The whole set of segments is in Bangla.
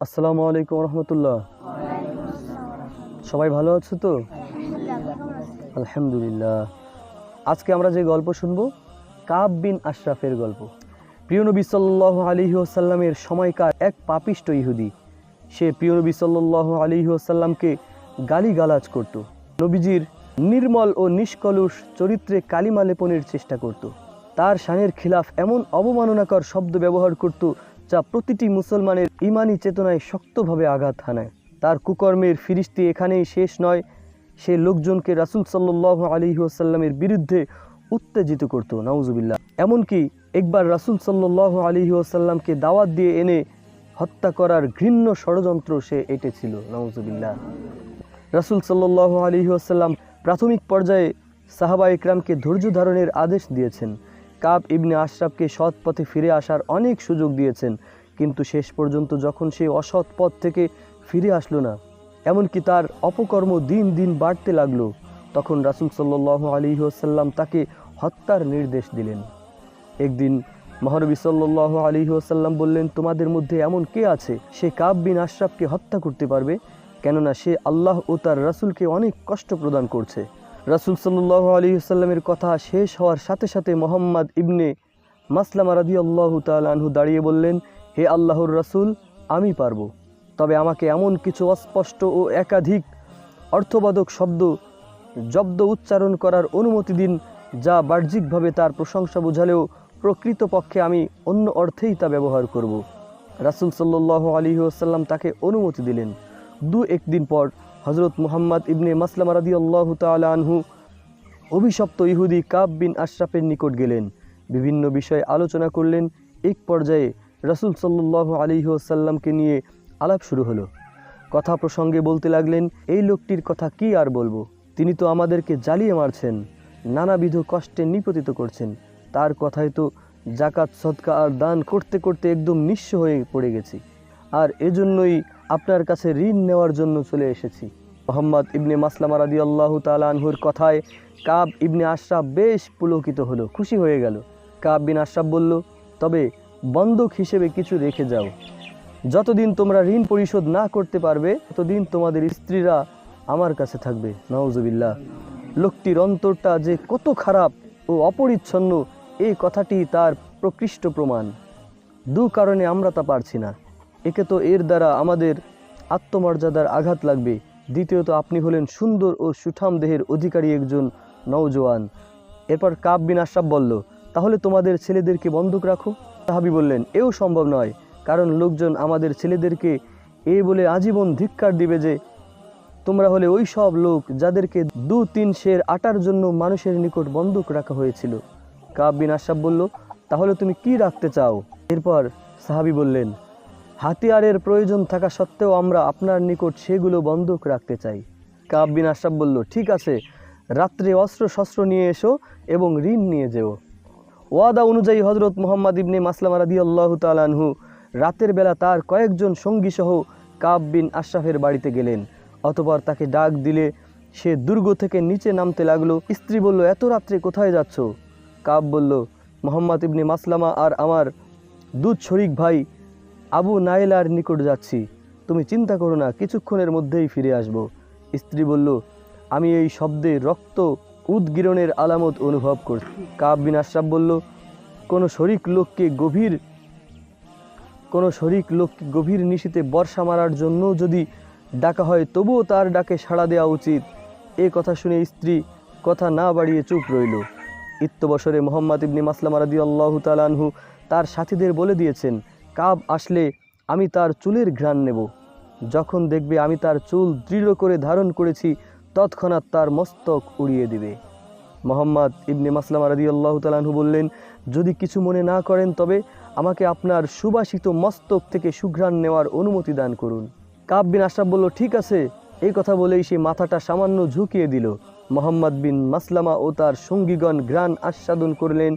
আসসালামু আলাইকুম রহমতুল্লাহ। সবাই ভালো আছো তো? আলহামদুলিল্লাহ। আজকে আমরা যে গল্প শুনবো কাব বিন আশরাফের গল্প। প্রিয় নবী সাল্লাল্লাহু আলাইহি ওয়াসাল্লামের সময়কার এক পাপিষ্ট ইহুদি, সে প্রিয় নবী সাল্লাল্লাহু আলাইহি ওয়াসাল্লামকে গালিগালাজ করত। নবীজির নির্মল ও নিষ্কলুষ চরিত্রে কালিমা লেপনের চেষ্টা করত। তার শানের খিলাফ এমন অবমাননাকর শব্দ ব্যবহার করত যা প্রতিটি মুসলমানের ঈমানি চেতনায় শক্তভাবে আঘাত হানায়। তার কুকর্মের ফিরিস্তি এখানেই শেষ নয়, সে লোকজনকে রাসূল সাল্লাল্লাহু আলাইহি ওয়াসাল্লামের বিরুদ্ধে উত্তেজিত করত। নাউজুবিল্লাহ। এমনকি একবার রাসূল সাল্লাল্লাহু আলাইহি ওয়াসাল্লামকে দাওয়াত দিয়ে এনে হত্যা করার ঘৃণ্য ষড়যন্ত্র সে এঁটেছিল। নাউজুবিল্লাহ। রাসূল সাল্লাল্লাহু আলাইহি ওয়াসাল্লাম প্রাথমিক পর্যায়ে সাহাবা ইকরামকে ধৈর্য ধারণের আদেশ দিয়েছেন। কাব ইবনে আশরাফকে সৎ পথে ফিরে আসার অনেক সুযোগ দিয়েছেন, কিন্তু শেষ পর্যন্ত যখন সে অসৎ পথ থেকে ফিরে আসলো না, এমনকি তার অপকর্ম দিন দিন বাড়তে লাগলো, তখন রাসূল সাল্লাল্লাহু আলাইহি ওয়াসাল্লাম তাকে হত্যার নির্দেশ দিলেন। একদিন মহানবী সাল্লাল্লাহু আলাইহি ওয়াসাল্লাম বললেন, তোমাদের মধ্যে এমন কে আছে সে কাব বিন আশরাফকে হত্যা করতে পারবে? কেননা সে আল্লাহ ও তার রাসূলকে অনেক কষ্ট প্রদান করছে। রাসূল সাল্লাল্লাহু আলাইহি ওয়াসাল্লামের কথা শেষ হওয়ার সাথে সাথে মুহাম্মদ ইবনে মাসলামা রাদিয়াল্লাহু তাআলা আনহু দাঁড়িয়ে বললেন, হে আল্লাহর রাসূল, আমি পারব, তবে আমাকে এমন কিছু অস্পষ্ট ও একাধিক অর্থবোধক জব্দ উচ্চারণ করার অনুমতি দিন যা বাহ্যিকভাবে তার প্রশংসা বোঝালেও প্রকৃতপক্ষে আমি অন্য অর্থেই তা ব্যবহার করব। রাসূল সাল্লাল্লাহু আলাইহি ওয়াসাল্লাম তাকে অনুমতি দিলেন। একদিন পর হযরত মুহাম্মদ ইবনে মাসলামা রাদিয়াল্লাহু তাআলা আনহু অভিশপ্ত ইহুদি কাব বিন আশরাফের নিকট গেলেন, বিভিন্ন বিষয়ে আলোচনা করলেন। এক পর্যায়ে রাসূল সাল্লাল্লাহু আলাইহি ওয়াসাল্লামকে নিয়ে আলাপ শুরু হলো। কথা প্রসঙ্গে বলতে লাগলেন, এই লোকটির কথা কি আর বলবো, তিনি তো আমাদেরকে জ্বালিয়ে মারছেন, নানাবিধ কষ্টে নিপতিত করছেন। তার কথায় তো জাকাত সদকা আর দান করতে করতে একদম নিঃস্ব হয়ে পড়ে গেছি, আর এজন্যই আপনার কাছে ঋণ নেওয়ার জন্য চলে এসেছি। মুহাম্মদ ইবনে মাসলামা রাদিয়াল্লাহু তাআলা আনহুর কথায় কাব ইবনে আশরাফ বেশ পুলকিত হলো, খুশি হয়ে গেল। কাব বিন আশরাফ বলল, তবে বন্ধক হিসেবে কিছু রেখে যাও, যতদিন তোমরা ঋণ পরিশোধ না করতে পারবে ততদিন তোমাদের স্ত্রীরা আমার কাছে থাকবে। নাউজুবিল্লাহ। লোকটির অন্তরটা যে কত খারাপ ও অপরিচ্ছন্ন, এই কথাটি তার প্রকৃষ্ট প্রমাণ। কারণে আমরা তা পারছি না। একে তো এর দ্বারা আমাদের আত্মমর্যাদার আঘাত লাগবে, দ্বিতীয়ত আপনি হলেন সুন্দর ও সুঠাম দেহের অধিকারী একজন নওজোয়ান। এরপর কাব বিন আশরাফ বলল, তাহলে তোমাদের ছেলেদেরকে বন্দুক রাখো। সাহাবী বললেন, এও সম্ভব নয়, কারণ লোকজন আমাদের ছেলেদেরকে এই বলে আজীবন ধিক্কার দিবে যে তোমরা হলে ওই সব লোক যাদেরকে 2-3 সের আটার জন্য মানুষের নিকট বন্দুক রাখা হয়েছিল। কাব বিন আশরাফ বলল, তাহলে তুমি কি রাখতে চাও? এরপর সাহাবী বললেন, হাতিয়ারের প্রয়োজন থাকা সত্ত্বেও আমরা আপনার নিকট সেগুলো বন্দুক রাখতে চাই। কাব বিন আশরাফ বলল, ঠিক আছে, রাত্রে অস্ত্র শস্ত্র নিয়ে এসো এবং ঋণ নিয়ে যেও। ওয়াদা অনুযায়ী হযরত মুহাম্মদ ইবনে মাসলামা রাদিয়াল্লাহু তাআলা আনহু রাতের বেলা তার কয়েকজন সঙ্গী সহ কাব বিন আশরাফের বাড়িতে গেলেন। অতঃপর তাকে ডাক দিলে সে দুর্গ থেকে নিচে নামতে লাগলো। স্ত্রী বলল, এত রাত্রে কোথায় যাচ্ছ? কাব বলল, মুহাম্মদ ইবনে মাসলামা আর আমার শরীক ভাই আবু নাইলার নিকট যাচ্ছি, তুমি চিন্তা করো না, কিছুক্ষণের মধ্যেই ফিরে আসব। স্ত্রী বলল, আমি এই শব্দে রক্ত উদগীরণের আলামত অনুভব করছি। কাব বিন আশরাফ বলল, কোনো শরীক লোককে গভীর নিশীতে বর্ষা মারার জন্য যদি ডাকা হয় তবুও তার ডাকে সাড়া দেওয়া উচিত। এ কথা শুনে স্ত্রী কথা না বাড়িয়ে চুপ রইল। ইত্যবসরে মুহাম্মদ ইবনে মাসলামা রাদিয়াল্লাহু তাআলা আনহু তার সাথীদের বলে দিয়েছেন, কাব আসলে আমি তার চুলের ঘ্রাণ নেব, যখন দেখবে আমি তার চুল দৃঢ় করে ধারণ করেছি তৎক্ষণাৎ তার মস্তক উড়িয়ে দিবে। মুহাম্মদ ইবনে মাসলামা রাদিয়াল্লাহু তাআলা আনহু বললেন, যদি কিছু মনে না করেন তবে আমাকে আপনার সুবাসিত মস্তক থেকে সুঘ্রাণ নেওয়ার অনুমতি দান করুন। কাব বিন আশরাফ বলল, ঠিক আছে। এই কথা বলেই সে মাথাটা সামান্য ঝুঁকিয়ে দিল। মুহাম্মদ বিন মাসলামা ও তার সঙ্গীগণ ঘ্রাণ আস্বাদন করলেন।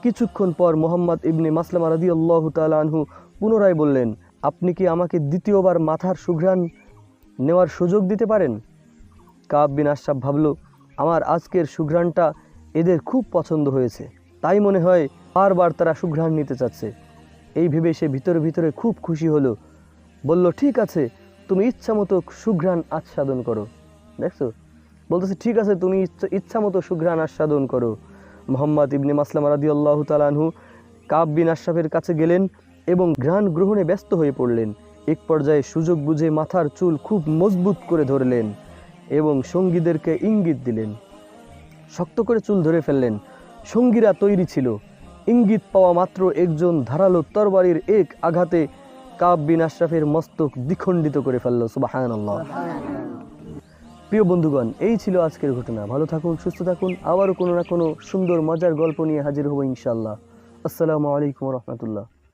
কিছুক্ষণ পর মুহাম্মদ ইবনে মাসলামা রাদিয়াল্লাহু তাআলা আনহু পুনরায় বললেন, আপনি কি আমাকে দ্বিতীয়বার মাথার সুঘ্রাণ নেওয়ার সুযোগ দিতে পারেন? কাব বিন আশরাফ ভাবল, আমার আজকের সুঘ্রাণটা এদের খুব পছন্দ হয়েছে, তাই মনে হয় বারবার তারা সুঘ্রাণ নিতে চাচ্ছে। এই ভেবে সে ভিতরে ভিতরে খুব খুশি হলো। বলল, ঠিক আছে, তুমি ইচ্ছা মতো সুঘ্রাণ আস্বাদন করো। দেখছো, বলতেছে ঠিক আছে, তুমি ইচ্ছা মতো সুঘ্রাণ আস্বাদন করো। মুহাম্মদ ইবনে মাসলামা রাদিয়াল্লাহু তাআলা আনহু কাব বিন আশরাফের কাছে গেলেন এবং ঘ্রাণ গ্রহণে ব্যস্ত হয়ে পড়লেন। এক পর্যায়ে সুযোগ বুঝে মাথার চুল খুব মজবুত করে ধরলেন এবং সঙ্গীদেরকে ইঙ্গিত দিলেন। শক্ত করে চুল ধরে ফেললেন। সঙ্গীরা তৈরি ছিল। ইঙ্গিত পাওয়া মাত্র একজন ধারালো তরবারির এক আঘাতে কাব বিন আশরাফের মস্তক দ্বিখণ্ডিত করে ফেলল। সুবহানাল্লাহ। প্রিয় বন্ধুগণ, এই ছিল আজকের ঘটনা। ভালো থাকুন, সুস্থ থাকুন। আবারও কোনো না কোনো সুন্দর মজার গল্প নিয়ে হাজির হব ইনশাআল্লাহ। আসসালামু আলাইকুম ওয়া রাহমাতুল্লাহ।